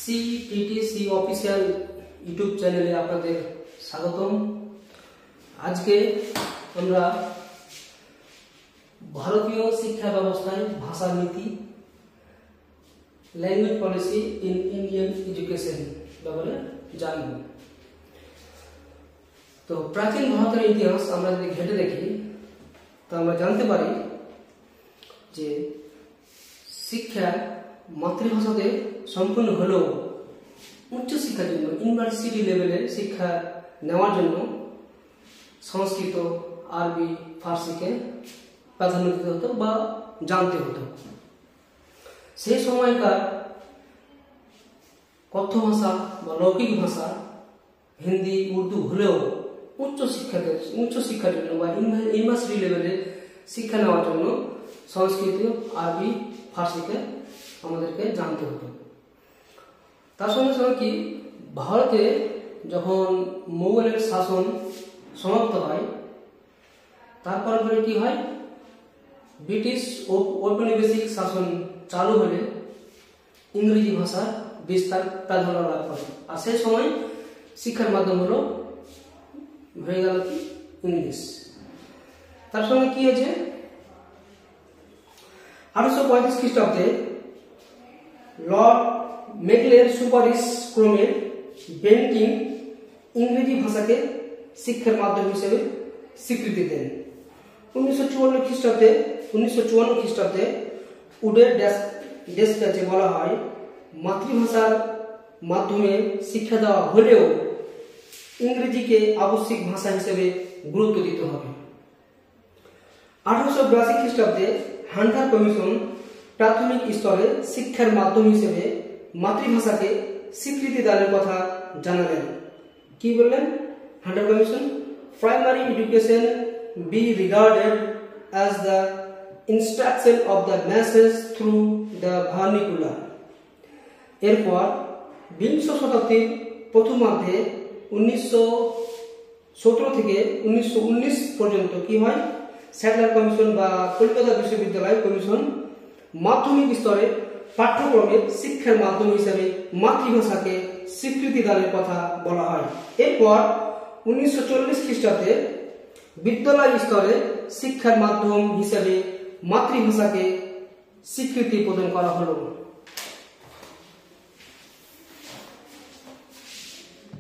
CTTC official YouTube চ্যানেলে আপনাদের স্বাগতম। আজকে আমরা ভারতীয় শিক্ষা ব্যবস্থায় ভাষা নীতি language policy in Indian education ব্যাপারে জানব। তো প্রাচীন ভারতের ইতিহাস আমরা যদি ঘেঁটে দেখি তো আমরা জানতে পারি যে শিক্ষা মাতৃভাষাতে সম্পূর্ণ হলেও উচ্চশিক্ষার জন্য ইউনিভার্সিটি লেভেলে শিক্ষা নেওয়ার জন্য সংস্কৃত, আরবি, ফার্সিকে প্রাধান্য দিতে হতো বা জানতে হতো। সেই সময়কার কথ্য ভাষা বা লৌকিক ভাষা হিন্দি, উর্দু হলেও উচ্চশিক্ষার জন্য বা ইউনিভার্সিটি লেভেলে শিক্ষা নেওয়ার জন্য সংস্কৃত, আরবি, ফার্সিকে আমাদেরকে জানতে হতো। তার সঙ্গে সঙ্গে কি ভারতে যখন মোগলের শাসন সমাপ্ত হয় তারপরে কি হয়, ব্রিটিশ ঔপনিবেশিক শাসন চালু হলে ইংরেজি ভাষার বিস্তার প্রাধান্য লাভ করে। আর সেই সময় শিক্ষার মাধ্যম হয়ে গেল কি ইংলিশ। তার সঙ্গে কি হয়েছে, 1835 খ্রিস্টাব্দে লর্ড মেকলের সুপারিশ ক্রমে বেন্টিং ইংরেজি ভাষাকে শিক্ষার মাধ্যম হিসেবে স্বীকৃতি দেন। 1954 খ্রিস্টাব্দে উডের ডেসপ্যাচে বলা হয়, মাতৃভাষার মাধ্যমে শিক্ষা দেওয়া হলেও ইংরেজিকে আবশ্যিক ভাষা হিসেবে গুরুত্ব দিতে হবে। 1882 খ্রিস্টাব্দে হান্টার কমিশন প্রাথমিক স্তরে শিক্ষার মাধ্যম হিসেবে মাতৃভাষাকে স্বীকৃতি দানের কথা জানালেন। কি বললেন Hunter commission? Primary education be regarded as the instruction of the message through the vernacular. এরপর বিংশ শতাব্দীর প্রথমার্ধে 1917 থেকে 1919 পর্যন্ত কি হয়, স্যাডলার কমিশন বা কলকাতা বিশ্ববিদ্যালয় কমিশন মাধ্যমিক স্তরে পাঠ্যক্রমে শিক্ষার মাধ্যম হিসেবে মাতৃভাষাকে স্বীকৃতি দানের কথা বলা হয়। এরপর 1940 খ্রিস্টাব্দে বিদ্যালয় স্তরে শিক্ষার মাধ্যম হিসেবে মাতৃভাষাকে স্বীকৃতি প্রদান করা হলো।